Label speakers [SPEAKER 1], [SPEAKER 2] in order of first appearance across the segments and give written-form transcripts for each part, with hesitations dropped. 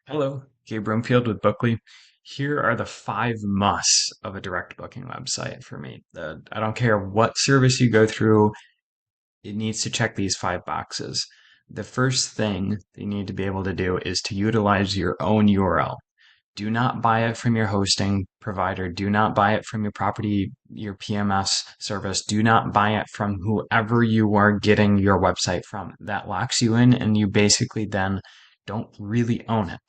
[SPEAKER 1] Hello, Gabe Broomfield with Bookly. Here are the five musts of a direct booking website for me. I don't care what service you go through, it needs to check these five boxes. The first thing you need to be able to do is to utilize your own URL. Do not buy it from your hosting provider. Do not buy it from your property, your PMS service. Do not buy it from whoever you are getting your website from. That locks you in, and you basically then don't really own it.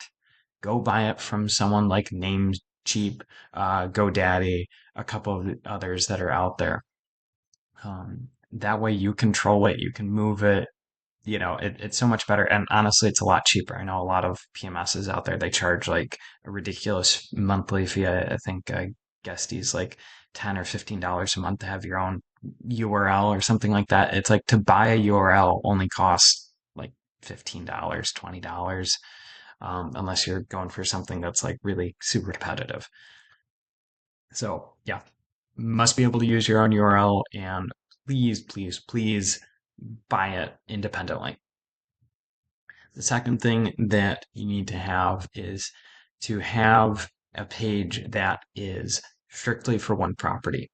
[SPEAKER 1] Go buy it from someone like NameCheap, GoDaddy, a couple of the others that are out there. That way you control it, you can move it. It's so much better. And honestly, it's a lot cheaper. I know a lot of PMSs out there, they charge like a ridiculous monthly fee. I think Guesty's like $10 or $15 a month to have your own URL or something like that. It's like to buy a URL only costs like $15, $20, unless you're going for something that's like really super repetitive. So yeah, must be able to use your own URL, and please, please, please buy it independently. The second thing that you need to have is to have a page that is strictly for one property.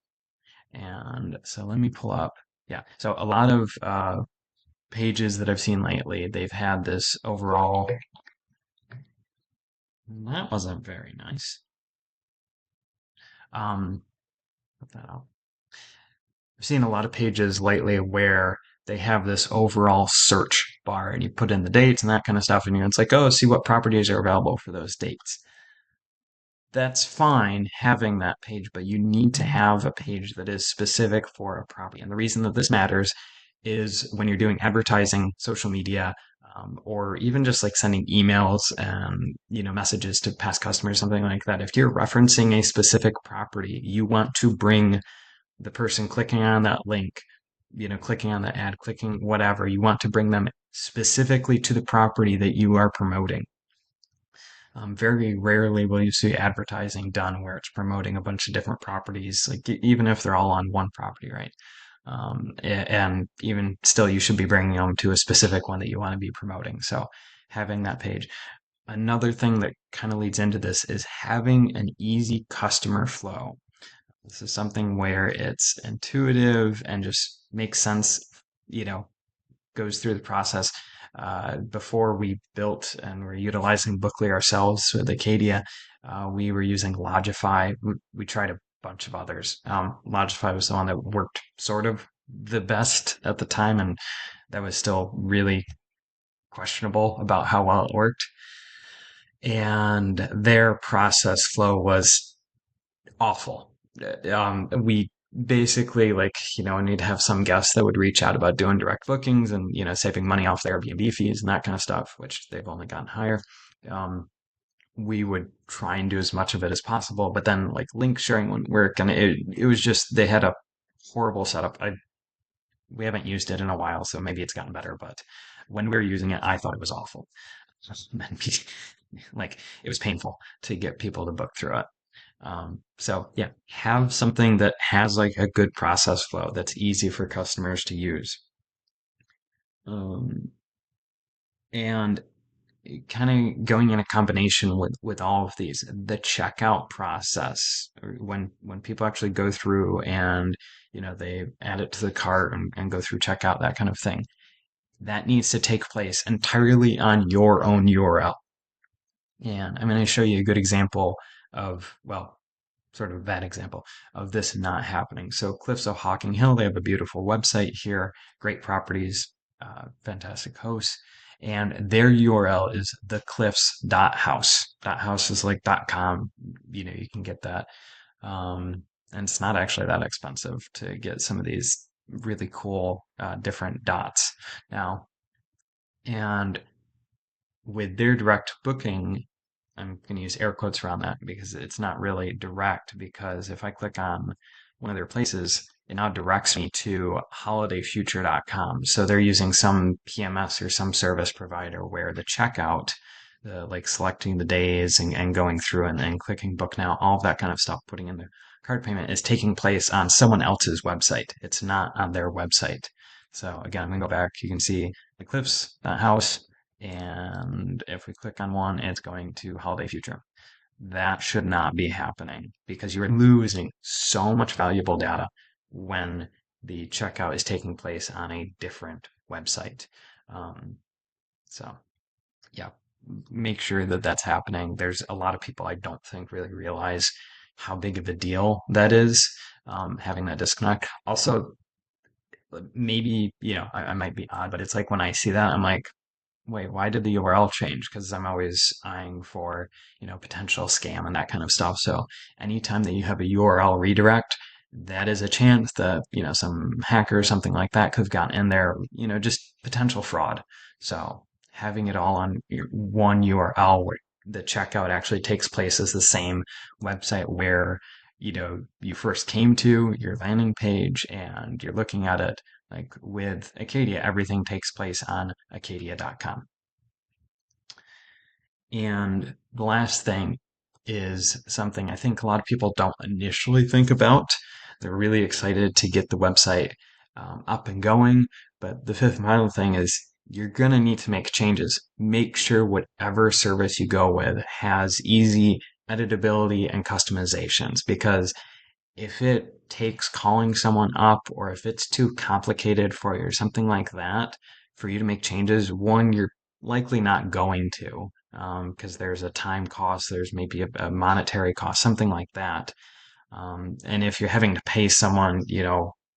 [SPEAKER 1] And so let me pull up. Yeah. So a lot of pages that I've seen lately, they've had this overall. That wasn't very nice. Put that out. I've seen a lot of pages lately where they have this overall search bar and you put in the dates and that kind of stuff, and it's like, oh, see what properties are available for those dates. That's fine having that page, but you need to have a page that is specific for a property. And the reason that this matters is when you're doing advertising, social media, or even just like sending emails and messages to past customers, something like that. If you're referencing a specific property, you want to bring the person clicking on that link, clicking on the ad, clicking whatever, you want to bring them specifically to the property that you are promoting. Very rarely will you see advertising done where it's promoting a bunch of different properties, like even if they're all on one property, right? And even still, you should be bringing them to a specific one that you want to be promoting. So having that page. Another thing that kind of leads into this is having an easy customer flow. This is something where it's intuitive and just makes sense, goes through the process. Before we built and we're utilizing Bookly ourselves with Acadia, we were using Logify. We tried a bunch of others. Logify was the one that worked sort of the best at the time, and that was still really questionable about how well it worked. And their process flow was awful. We basically need to have some guests that would reach out about doing direct bookings and saving money off their Airbnb fees and that kind of stuff, which they've only gotten higher. We would try and do as much of it as possible, but then like link sharing wouldn't work, and it was just they had a horrible setup. We haven't used it in a while, so maybe it's gotten better, but when we were using it, I thought it was awful. Like it was painful to get people to book through it. So yeah, have something that has like a good process flow that's easy for customers to use. Um, and kind of going in a combination with all of these, the checkout process, when people actually go through and they add it to the cart and go through checkout, that kind of thing, that needs to take place entirely on your own URL. And I'm going to show you a good example of, well, sort of a bad example of this not happening. So Cliffs of Hocking Hill, they have a beautiful website here, great properties, fantastic hosts, and their URL is thecliffs.house. House is like .com, you can get that. And it's not actually that expensive to get some of these really cool different dots now. And with their direct booking, I'm going to use air quotes around that because it's not really direct. Because if I click on one of their places, it now directs me to holidayfuture.com. So they're using some PMS or some service provider where the checkout, like selecting the days and going through and then clicking book now, all of that kind of stuff, putting in the card payment is taking place on someone else's website. It's not on their website. So again, I'm going to go back. You can see the Cliffs, that house, And if we click on one, it's going to holiday future. That should not be happening because you're losing so much valuable data when the checkout is taking place on a different website. Um, so yeah, make sure that that's happening. There's a lot of people I don't think really realize how big of a deal that is, having that disconnect. Also, maybe, I might be odd, but it's like when I see that, I'm like, wait, why did the URL change? Because I'm always eyeing for, potential scam and that kind of stuff. So anytime that you have a URL redirect, that is a chance that, some hacker or something like that could have gotten in there, just potential fraud. So having it all on your one URL where the checkout actually takes place is the same website where, you first came to your landing page and you're looking at it like with Acadia, everything takes place on acadia.com. And the last thing is something I think a lot of people don't initially think about. They're really excited to get the website up and going. But the fifth and final thing is you're going to need to make changes. Make sure whatever service you go with has easy editability and customizations because if it takes calling someone up or if it's too complicated for you or something like that for you to make changes, one, you're likely not going to because there's a time cost, there's maybe a monetary cost, something like that. And if you're having to pay someone,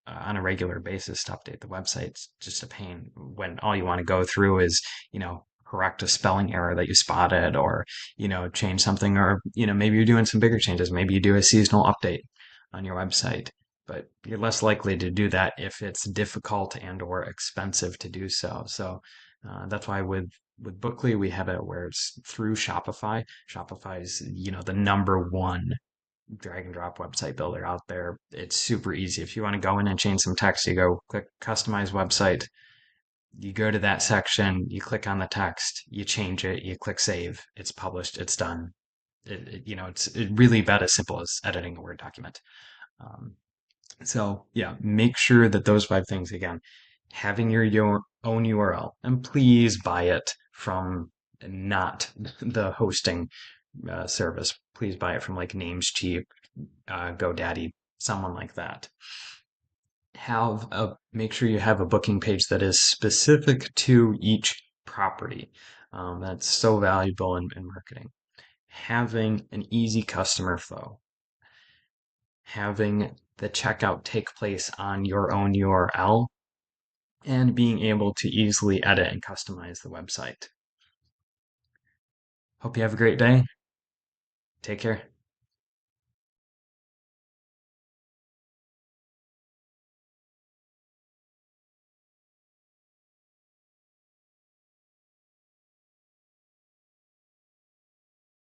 [SPEAKER 1] on a regular basis to update the website, it's just a pain when all you want to go through is, correct a spelling error that you spotted or, change something or, maybe you're doing some bigger changes. Maybe you do a seasonal update on your website, but you're less likely to do that if it's difficult and or expensive to do so. So that's why with Bookly we have it where it's through Shopify. Shopify is the number one drag and drop website builder out there. It's super easy. If you want to go in and change some text, you go click customize website. You go to that section, you click on the text, you change it, you click save. It's published. It's done. It's really about as simple as editing a Word document. Um, so yeah, make sure that those five things again, having your own URL, and please buy it from not the hosting service. Please buy it from like NameCheap, GoDaddy, someone like that. Make sure you have a booking page that is specific to each property. That's so valuable in marketing. Having an easy customer flow, having the checkout take place on your own URL, and being able to easily edit and customize the website. Hope you have a great day. Take care.